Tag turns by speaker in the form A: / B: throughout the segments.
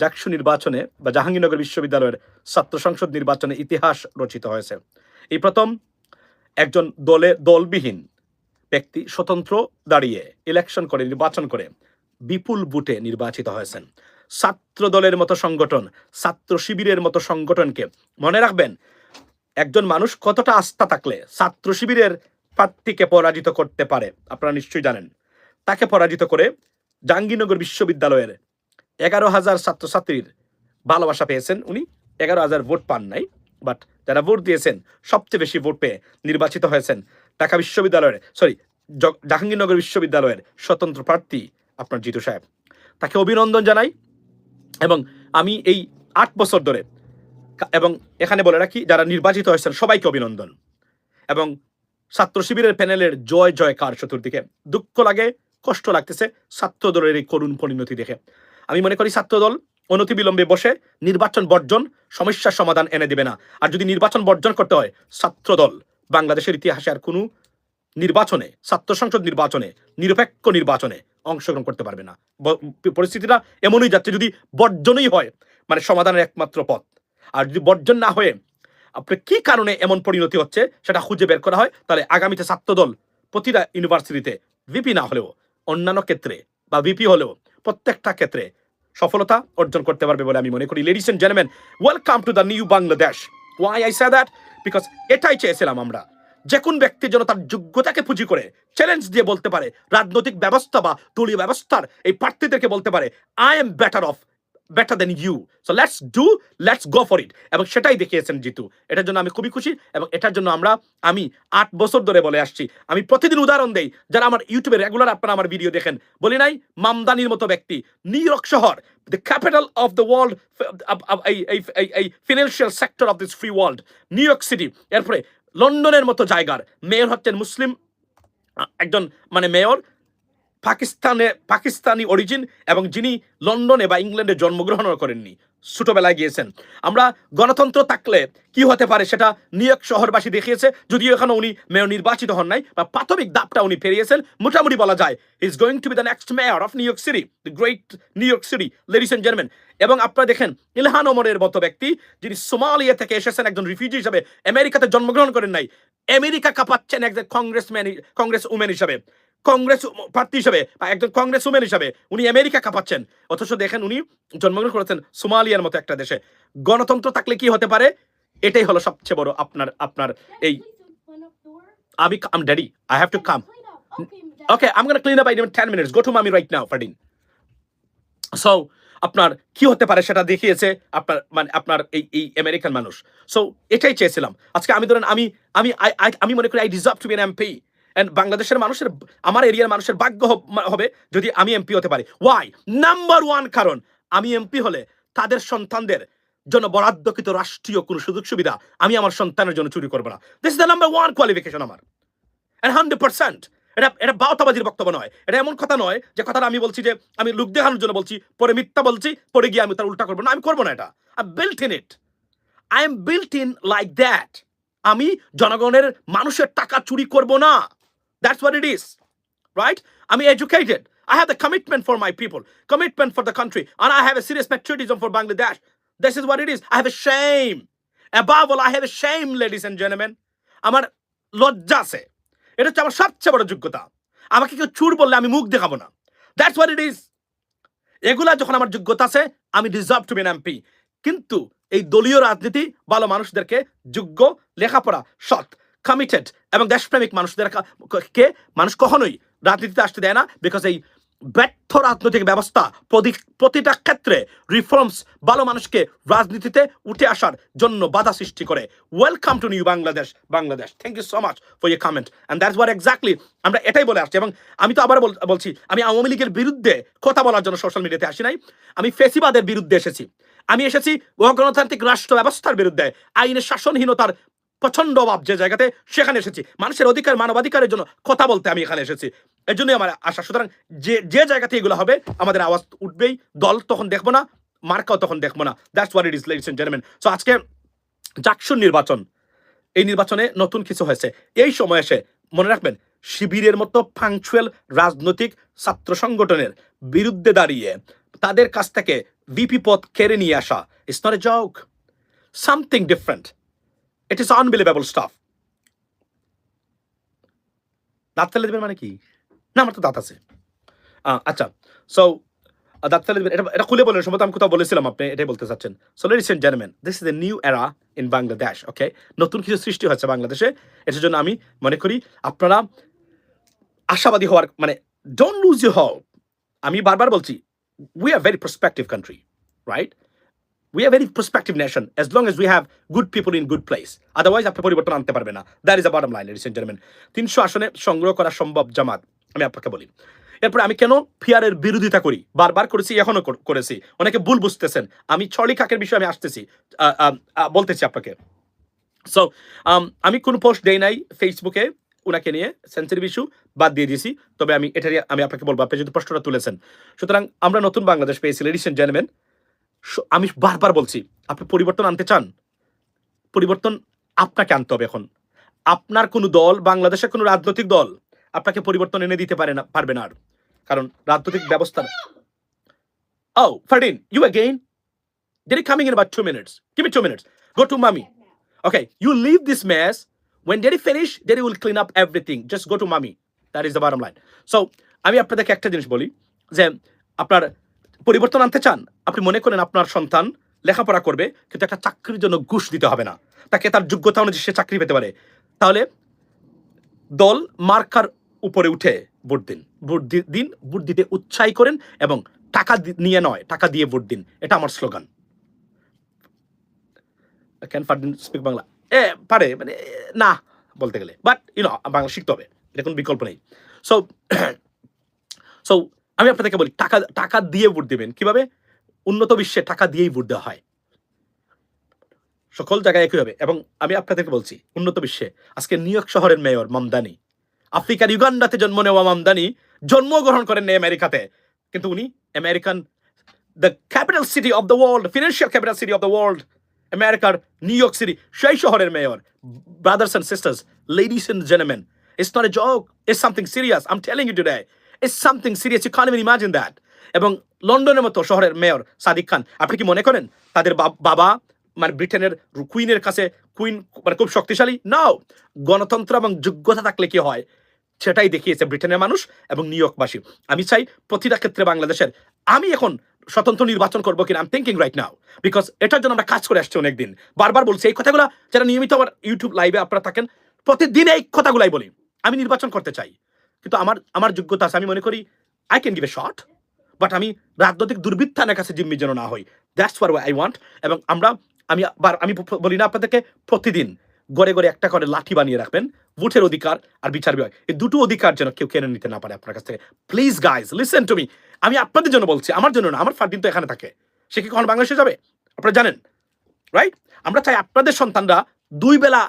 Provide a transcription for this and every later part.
A: জাকসু নির্বাচনে বা জাহাঙ্গীরনগর বিশ্ববিদ্যালয়ের ছাত্র সংসদ নির্বাচনে ইতিহাস রচিত হয়েছে। এই প্রথম একজন দলবিহীন ব্যক্তি স্বতন্ত্র দাঁড়িয়ে ইলেকশন করে, নির্বাচন করে বিপুল ভোটে নির্বাচিত হয়েছেন। ছাত্র দলের মতো সংগঠন, ছাত্র শিবিরের মতো সংগঠনকে মনে রাখবেন, একজন মানুষ কতটা আস্থা থাকলে ছাত্র শিবিরের প্রার্থীকে পরাজিত করতে পারে আপনারা নিশ্চয়ই জানেন। তাকে পরাজিত করে জাহাঙ্গীরনগর বিশ্ববিদ্যালয়ের 11,000 ছাত্রছাত্রীর ভালোবাসা পেয়েছেন উনি। 11,000 ভোট পান নাই, বাট যারা ভোট দিয়েছেন সবচেয়ে বেশি ভোট পেয়ে নির্বাচিত হয়েছেন ঢাকা বিশ্ববিদ্যালয়ের জাহাঙ্গীরনগর বিশ্ববিদ্যালয়ের স্বতন্ত্র প্রার্থী আপনার জিতু সাহেব। তাকে অভিনন্দন জানাই। এবং আমি এই 8 বছর ধরে, এবং এখানে বলে রাখি যারা নির্বাচিত হয়েছেন সবাইকে অভিনন্দন। এবং ছাত্র শিবিরের প্যানেলের জয় জয়কার চতুর্দিকে। দুঃখ লাগে, কষ্ট লাগতেছে ছাত্র দলের এই করুণ পরিণতি দেখে। আমি মনে করি ছাত্র দল অনতিবিলম্বে বসে নির্বাচন বর্জন, সমস্যার সমাধান এনে দেবে না। আর যদি নির্বাচন বর্জন করতে হয়, ছাত্র দল বাংলাদেশের ইতিহাসে আর কোনো নির্বাচনে, ছাত্র সংসদ নির্বাচনে, নিরপেক্ষ নির্বাচনে অংশগ্রহণ করতে পারবে না। পরিস্থিতিটা এমনই যাচ্ছে, যদি বর্জনই হয় মানে সমাধানের একমাত্র পথ। আর যদি বর্জন না হয়ে আপনার কি কারণে এমন পরিণতি হচ্ছে সেটা খুঁজে বের করা হয়, তাহলে আগামীতে ছাত্রদল প্রতিটা ইউনিভার্সিটিতে ভিপি না হলেও অন্যান্য ক্ষেত্রে বা ভিপি হলেও প্রত্যেকটা ক্ষেত্রে সফলতা অর্জন করতে পারবে বলে আমি মনে করি। Ladies and gentleman, welcome to the new Bangladesh. Why I say that? Because এটাই চেয়েছিলাম আমরা, যে কোন ব্যক্তি যেন তার যোগ্যতাকে পুঁজি করে চ্যালেঞ্জ দিয়ে বলতে পারে, রাজনৈতিক ব্যবস্থা বা দলীয় ব্যবস্থার এই প্রার্থীদেরকে বলতে পারে I am better than you, so let's go for it. এবং সেটাই দেখিয়েছেন জিতু। এটার জন্য আমি খুবই খুশি। এবং এটার জন্য আমি 8 বছর ধরে বলে আসছি, আমি প্রতিদিন উদাহরণ দেই, যারা আমার ইউটিউবে রেগুলার আপনারা আমার ভিডিও দেখেন, বলি নাই মামদানির মতো ব্যক্তি, নিউ ইয়র্ক শহর, the capital of the world, এই financial sector of this free world, New York city, এরপরে লন্ডনের মতো জায়গার মেয়র হচ্ছেন মুসলিম একজন মেয়র, পাকিস্তানি অরিজিন, এবং যিনি লন্ডনে বা ইংল্যান্ডে জন্মগ্রহণও করেননি, ছোটবেলায় গিয়েছেন। আমরা গণতন্ত্র থাকলে কি হতে পারে সেটা নিউ ইয়র্ক শহরবাসী দেখিয়েছে, যদিও এখানে উনি মেয়র নির্বাচিত হন নাই, বা প্রাথমিক ধাপটা উনি পেরিয়েছেন। মোটামুটি বলা যায় is going to be the next mayor of New York City, the great New York City, ladies and gentleman. এবং আপনারা দেখেন ইলহান ওমরের মতো ব্যক্তি, যিনি সোমালিয়া থেকে এসেছেন একজন রিফিউজি হিসেবে, আমেরিকাতে জন্মগ্রহণ করেন নাই, আমেরিকা কাঁপাচ্ছেন একজন কংগ্রেস উমেন হিসাবে, কংগ্রেস প্রার্থী হিসাবে বা একজন কংগ্রেস উমেন হিসাবে উনি আমেরিকা কাঁপাচ্ছেন। অথচ দেখেন উনি জন্মগ্রহণ করেছেন সোমালিয়ার মতো একটা দেশে। গণতন্ত্র থাকলে কি হতে পারে, এটাই হলো সবচেয়ে বড় আপনার এই I'm daddy. I have to come. Okay, I'm going to clean up in 10 minutes. Go to mommy right now, Fadin. So, আপনার কি হতে পারে সেটা দেখিয়েছে আপনার এই আমেরিকান মানুষ। সো এটাই চেয়েছিলাম। আজকে আমি ধরেন আমি মনে করি I deserve to be an MP. And বাংলাদেশের মানুষের, আমার এরিয়ার মানুষের ভাগ্য হবে যদি আমি এমপি হতে পারি। ওয়াই? নাম্বার 1 কারণ, আমি এমপি হলে তাদের সন্তানদের জন্য বরাদ্দকৃত রাষ্ট্রীয় কোনো সুযোগ সুবিধা আমি আমার সন্তানের জন্য চুরি করবো না। This is the number 1 qualification আমার। এন্ড 100%। এটা বাউতাবাজির বক্তব্য নয়, এটা এমন কথা নয় যে কথাটা আমি বলছি যে আমি লোক দেখানোর জন্য বলছি, পরে মিথ্যা বলছি, পরে গিয়ে আমি তার উল্টা করবো না। আমি করবো না এটা। I am built in like that. আমি জনগণের মানুষের টাকা চুরি করবো না। That's what it is, right? I'm educated. I have the commitment for my people, commitment for the country, and I have a serious patriotism for Bangladesh. This is what it is. I have a shame. Above all, I have a shame, ladies and gentlemen. আমার লজ্জা আছে। এটা হচ্ছে আমার সবচেয়ে বড় যোগ্যতা। আমাকে কেউ চুর বললে আমি মুখ দেখাবো না। That's what it is. এগুলা যখন আমার যোগ্যতা আছে, আমি deserve to be an MP. কিন্তু এই দলীয় রাজনীতি ভালো মানুষদেরকে, যোগ্য, লেখাপড়া, সৎ, কমিটেড এবং দেশপ্রেমিক মানুষদেরকে মানুষ কখনোই রাজনীতিতে আসতে দেয় না। বিকজ এই ব্যর্থ রাজনৈতিক ব্যবস্থা প্রতিটা ক্ষেত্রে রিফর্মস ভালো মানুষকে রাজনীতিতে উঠে আসার জন্য বাধা সৃষ্টি করে। Welcome to new Bangladesh. Thank you so much for your comment. And that's what exactly আমরা এটাই বলে আসছি। এবং আমি তো আবার বলছি, আমি আওয়ামী লীগের বিরুদ্ধে কথা বলার জন্য সোশ্যাল মিডিয়াতে আসি নাই। আমি ফেসিবাদের বিরুদ্ধে এসেছি। আমি এসেছি অগণতান্ত্রিক রাষ্ট্র ব্যবস্থার বিরুদ্ধে, আইনের শাসনহীনতার প্রচন্ড অভাব যে জায়গাতে, সেখানে এসেছি। মানুষের অধিকার, মানবাধিকারের জন্য কথা বলতে আমি এখানে এসেছি। এর জন্যই আমার আশা। সুতরাং যে জায়গাতে এগুলো হবে, আমাদের আওয়াজ উঠবেই। দল তখন দেখবো না, মার্কাও তখন দেখবো না। That's what it is, ladies and gentleman. So আজকে জাকসুর নির্বাচন, এই নির্বাচনে নতুন কিছু হয়েছে। এই সময় এসে মনে রাখবেন, শিবিরের মতো পাংচুয়াল রাজনৈতিক ছাত্র সংগঠনের বিরুদ্ধে দাঁড়িয়ে তাদের কাছ থেকে ভিপি পদ কেড়ে নিয়ে আসা, it's not a joke, something different, it is unbelievable staff. দাঁত ফেলে দেবেন মানে কি? না, আমার তো দাঁত আছে। আচ্ছা, সো দাঁত ফেলে দেবেন, এটা খুলে বলেন, সম্ভবত আমি কোথাও বলেছিলাম, আপনি এটাই বলতে চাচ্ছেন। So ladies and gentleman, this is a new era in Bangladesh, okay? নতুন কিছু সৃষ্টি হচ্ছে বাংলাদেশে। এটার জন্য আমি মনে করি আপনারা আশাবাদী হওয়ার, মানে ডোন্ট লুজ ইউর হোপ। আমি বারবার বলছি, we are very prospective country, right? We are very prospective nation as long as we have good people in good place. Otherwise, আপনি পরিবর্তন আনতে পারবে না। That is the bottom line, ladies and gentlemen. 300 আসনে সংগ্রহ করা সম্ভব জামাত, আমি আপনাকে বলি। এরপরে আমি কেন পিয়ারের বিরোধিতা করি, বারবার করেছি, এখনো করেছি। অনেকে ভুল বুঝতেছেন। আমি চর্লি কাকের বিষয়ে আমি আসতেছি, বলতেছি আপনাকে। সো আমি কোন পোস্ট দেই নাই ফেসবুকে উনাকে নিয়ে, সেন্সিটিভ ইস্যু বাদ দিয়ে দিয়েছি। তবে আমি এটারই আমি আপনাকে বলবো, আপনি যদি প্রশ্নটা তুলেছেন। সুতরাং আমরা নতুন বাংলাদেশ পেয়েছি, লেডিস এন্ড জেন্টলম্যান। আমি বারবার বলছি, আপনি পরিবর্তন আনতে চান, পরিবর্তন আপনাকে আনতে হবে। এখন আপনার কোন দল, বাংলাদেশের কোন রাজনৈতিক দল আপনাকে পরিবর্তন এনে দিতে পারবে না আর, কারণ রাজনৈতিক ব্যবস্থা। Oh, Ferdin, you again? They're coming in about 2 minutes. Give me 2 minutes. Go to mommy. Okay, you leave this mess. When they finish, they will clean up everything. Just go to mommy. That is the bottom line. So, আমি আপনাদেরকে একটা জিনিস বলি, যে আপনার পরিবর্তন আনতে চান, আপনি মনে করেন আপনার সন্তান লেখাপড়া করবে, কিন্তু একটা চাকরির জন্য ঘুষ দিতে হবে না, তাকে তার যোগ্যতা অনুযায়ী সে চাকরি পেতে পারে, তাহলে দল মার্কার উপরে উঠে ভোট দিন, ভোট দিতে উৎসাহী করেন, এবং টাকা নিয়ে নয়, টাকা দিয়ে ভোট দিন। এটা আমার slogan. Can Fardin speak Bangla? পারে, মানে না বলতে গেলে, বাট বাংলা শিখতে হবে, এটা কোনো বিকল্প নেই। সো সো আমি আপনাদেরকে বলি, টাকা দিয়ে ভোট দিবেন। কিভাবে? উন্নত বিশ্বে টাকা দিয়েই ভোট দেওয়া হয়, সকল জায়গায় একই হবে। এবং আমি আপনাদেরকে বলছি, উন্নত বিশ্বে আজকে নিউ ইয়র্ক শহরের মেয়র মামদানি, আফ্রিকার ইউগান্ডাতে জন্ম নেওয়া মামদানি জন্মগ্রহণ করেন না আমেরিকাতে, কিন্তু উনি American, the capital city of the world, financial capital city of the world, আমেরিকার নিউ ইয়র্ক সিটি, সেই শহরের mayor. Brothers and sisters, ladies and gentleman, it's not a joke, it's something serious. I am telling you today, it's something serious, you can't even imagine that. এবং লন্ডনের মতো শহরের mayor Sadiq খান, আপনি কি মনে করেন তাদের বাবা মানে ব্রিটেনের কুইনের কাছে কুইন মানে খুব শক্তিশালী? নাও, গণতন্ত্র এবং যোগ্যতা থাকলে কি হয় সেটাই দেখিয়েছে ব্রিটেনের মানুষ এবং নিউ ইয়র্কবাসী। আমি চাই প্রতিটা ক্ষেত্রে বাংলাদেশের, আমি এখন স্বতন্ত্র নির্বাচন করবো কিনা, I am thinking right now, because এটার জন্য আমরা কাজ করে আসছি অনেকদিন। বারবার বলছি এই কথাগুলো, যারা নিয়মিত আমার ইউটিউব লাইভে আপনারা থাকেন, প্রতিদিন এই কথাগুলাই বলি। আমি নির্বাচন করতে চাই, কিন্তু আমার যোগ্যতা আছে, আমি মনে করি I can give a shot, but আমি রাজনৈতিক দুর্বৃত্তানের কাছে জিম্মি যেন না হই। That's what I want. এবং আমি বলি না আপনাদেরকে, প্রতিদিন গড়ে গড়ে একটা করে লাঠি বানিয়ে রাখবেন, ভোটের অধিকার আর বিচার বিভাগ, এই দুটো অধিকার যেন কেউ কেড়ে নিতে না পারে আপনার কাছ থেকে। Please guys, listen to me. আমি আপনাদের জন্য বলছি, আমার জন্য না। আমার ফারদিন তো এখানে থাকে, সে কি কখন বাংলাদেশে যাবে আপনারা জানেন, রাইট? আমরা চাই আপনাদের সন্তানরা 2 বেলা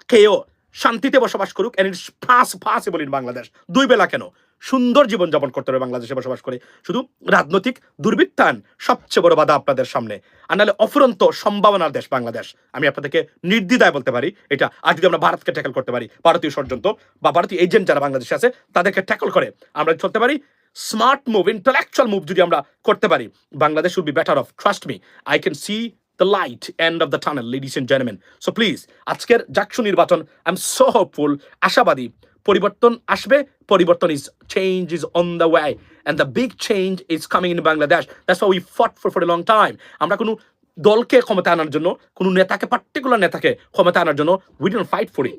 A: খেয়েও শান্তিতে বসবাস করুক, and it's possible in Bangladesh. 2 বেলা কেন, সুন্দর জীবন যাপন করতে হবে বাংলাদেশে বসবাস করে। শুধু রাজনৈতিক দুর্বৃত্তায়ন সবচেয়ে বড় বাধা আপনাদের সামনে, আর নাহলে অফুরন্ত সম্ভাবনার দেশ বাংলাদেশ। আমি আপনাদেরকে নির্দ্বিধায় বলতে পারি এটা। আর যদি আমরা ভারতকে ট্যাকল করতে পারি, ভারতীয় ষড়যন্ত্র বা ভারতীয় এজেন্ট যারা বাংলাদেশে আছে তাদেরকে ট্যাকল করে আমরা চলতে পারি, স্মার্ট মুভ, ইন্টেলেকচুয়াল মুভ যদি আমরা করতে পারি, Bangladesh will be better of. Trust me, I can see the light end of the tunnel, ladies and gentlemen. So please, আজকের জাকসু নির্বাচন, I am so hopeful, আশাবাদী পরিবর্তন আসবে। পরিবর্তন change is on the way, and the big change is coming in Bangladesh. That's why we fought for a long time. আমরা কোনো দলকে ক্ষমতা আনার জন্য, কোনো নেতাকে, পার্টিকুলার নেতাকে ক্ষমতা আনার জন্য, we didn't fight for it.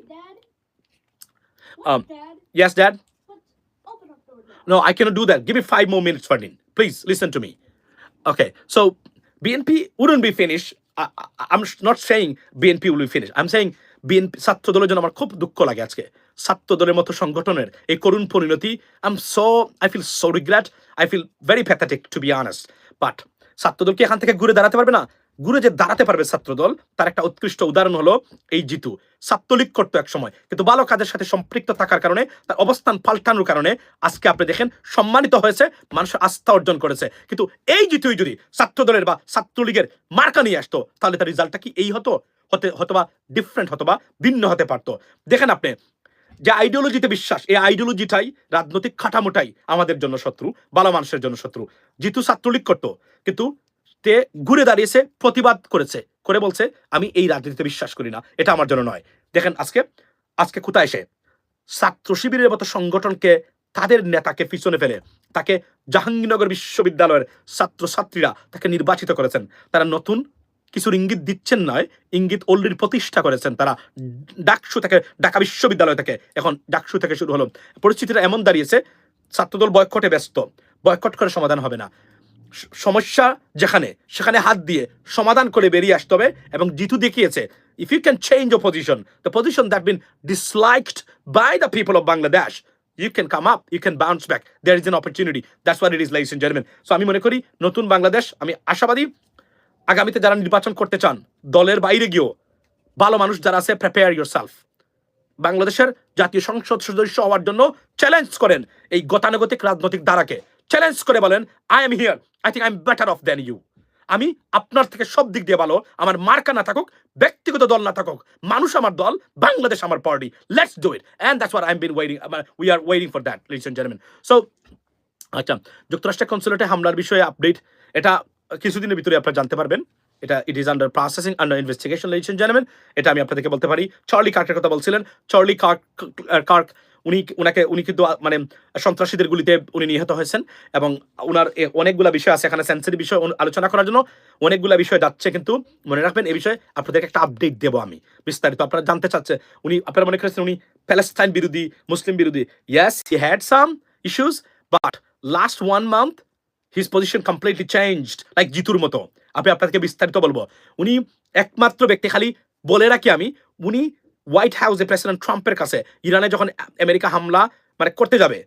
A: Yes, Dad? No, I cannot do that. Give me 5 more minutes, Ferdin. Please listen to me. Okay, so BNP wouldn't be finished. I'm not saying BNP will be finished. I'm saying BNP ছাত্র দলের জন্য আমার খুব দুঃখ লাগে আজকে। ছাত্র দলের মতো সংগঠনের এই করুণ পরিণতি, I feel so regret. I feel very pathetic, to be honest. But ছাত্র দল কি এখান থেকে ঘুরে দাঁড়াতে পারবে না? ঘুরে যে দাঁড়াতে পারবে ছাত্র দল, তার একটা উৎকৃষ্ট উদাহরণ হলো এই জিতু। ছাত্রলীগ করতো এক সময়, কিন্তু ভালো কাজের সাথে সম্পৃক্ত থাকার কারণে, তার অবস্থান পাল্টানোর কারণে আজকে আপনি দেখেন সম্মানিত হয়েছে, মানুষের আস্থা অর্জন করেছে। কিন্তু এই জিতুই যদি ছাত্র দলের বা ছাত্রলীগের মার্কা নিয়ে আসতো, তাহলে তার রেজাল্টটা কি এই হতবা ডিফারেন্ট, হতবা ভিন্ন হতে পারতো। দেখেন আপনি, যে আইডিওলজিতে বিশ্বাস, এই আইডিওলজিটাই, রাজনৈতিক কাঠামোটাই আমাদের জন্য শত্রু, ভালো মানুষের জন্য শত্রু। জিতু ছাত্রলীগ করতো, কিন্তু তে ঘুরে দাঁড়িয়েছে, প্রতিবাদ করেছে, করে বলছে আমি এই রাজনীতিতে বিশ্বাস করি না, এটা আমার জন্য নয়। দেখেন আজকে কোথায় এসে ছাত্র শিবিরের মতো সংগঠনকে, তাদের নেতাকে পিছনে ফেলে তাকে জাহাঙ্গীরনগর বিশ্ববিদ্যালয়ের ছাত্রছাত্রীরা তাকে নির্বাচিত করেছেন। তারা নতুন কিছুর ইঙ্গিত দিচ্ছেন নয়, ইঙ্গিত অলরেডি প্রতিষ্ঠা করেছেন। তারা ডাকসু থেকে, ঢাকা বিশ্ববিদ্যালয় থেকে, এখন ডাকসু থেকে শুরু হলো। পরিস্থিতিটা এমন দাঁড়িয়েছে, ছাত্রদল বয়কটে ব্যস্ত। বয়কট করে সমাধান হবে না। সমস্যা যেখানে সেখানে হাত দিয়ে সমাধান করে বেরিয়ে আসতে হবে। এবং জিতু দেখিয়েছে, if you can change your position, the position that been disliked by the people of Bangladesh, you can come up, you can bounce back. There is an opportunity. That's what it is, ladies and gentlemen. So আমি মনে করি নতুন বাংলাদেশ, আমি আশাবাদী আগামীতে যারা নির্বাচন করতে চান, দলের বাইরে গিয়েও ভালো মানুষ যারা আছে, প্রিপেয়ার ইয়োরসেলফ। বাংলাদেশের জাতীয় সংসদ সদস্য হওয়ার জন্য চ্যালেঞ্জ করেন এই গতানুগতিক রাজনৈতিক ধারাকে। চ্যালেঞ্জ করে বলেন, I am here, I think I am better off than you. আমি আপনার থেকে সব দিক দিয়ে ভালো, আমার মার্কা না থাকুক, ব্যক্তিগত দল না থাকুক, মানুষ আমার দল, বাংলাদেশ আমার party, let's do it. And that's what I am been waiting, we are waiting for that, ladies and gentleman. So আচ্ছা, যুক্তরাষ্ট্রের কনসুলেটে হামলার বিষয়ে আপডেট, এটা কিছুদিনের ভিতরে আপনারা জানতে পারবেন। এটা it is under processing, under investigation, ladies and gentleman. এটা আমি আপনাদেরকে বলতে পারি। চার্লি কার্কের কথা বলছিলেন, চার্লি কার্ক উনি কিন্তু মানে সন্ত্রাসীদের গুলিতে উনি নিহত হয়েছেন। এবং উনার অনেকগুলা বিষয় আছে এখানে, সেন্সিটিভ বিষয় আলোচনা করার জন্য অনেকগুলা বিষয় যাচ্ছে। কিন্তু মনে রাখবেন, এই বিষয়ে আপনাদেরকে একটা আপডেট দেবো আমি বিস্তারিত। আপনারা জানতে চাচ্ছে উনি, আপনারা মনে করেছেন উনি প্যালেস্টাইন বিরোধী, মুসলিম বিরোধী। Yes, he had some issues, but last 1 month his position completely changed, like জিতুর মতো। আমি আপনাদেরকে বিস্তারিত বলবো। উনি একমাত্র ব্যক্তি, খালি বলে রাখি আমি, উনি হোয়াইট হাউসে প্রেসিডেন্ট ট্রাম্পের কাছে ইরানে যখন আমেরিকা হামলা মানে করতে যাবে,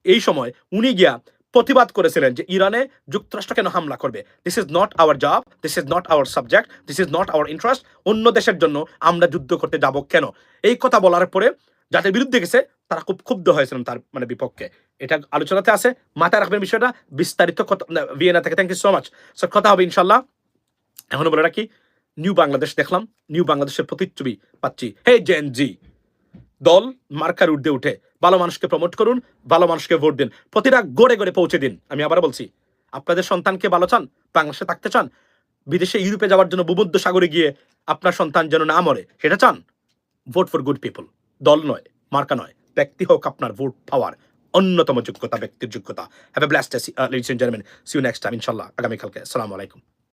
A: এই সময় উনি গিয়া প্রতিবাদ করেছিলেন যে ইরানে যুক্তরাষ্ট্র কেন হামলা করবে। This is not our job, this is not our subject, this is not our interest. অন্য দেশের জন্য আমরা যুদ্ধ করতে যাব কেন? এই কথা বলার পরে যাদের বিরুদ্ধে গেছে তারা খুব ক্ষুব্ধ হয়েছিলেন তার মানে বিপক্ষে। এটা আলোচনাতে আছে, মাথায় রাখবেন বিষয়টা। বিস্তারিত কথা ভিয়েনা থেকে। Thank you so much. So কথা হবে ইনশাল্লাহ। এখনো বলে রাখি, নিউ বাংলাদেশ দেখলাম, নিউ বাংলাদেশের প্রতিচ্ছবি পাচ্ছি। হে জেন জি, দল মার্কার ঊর্ধ্বে উঠে ভালো মানুষকে প্রমোট করুন, ভালো মানুষকে ভোট দিন, প্রতিটা গড়ে গড়ে পৌঁছে দিন। আমি আবার বলছি, আপনাদের সন্তানকে ভালো চান, বাংলাদেশে থাকতে চান, বিদেশে ইউরোপে যাওয়ার জন্য ভূমধ্য সাগরে গিয়ে আপনার সন্তান যেন না মরে, সেটা চান, ভোট ফর গুড পিপল। দল নয়, মার্কা নয়, ব্যক্তি হোক আপনার ভোট পাওয়ার অন্যতম যোগ্যতা, ব্যক্তির যোগ্যতা। Have a blessed day, ladies and gentleman. See you next time ইনশাআল্লাহ, আগামীকালকে। আসসালামু আলাইকুম।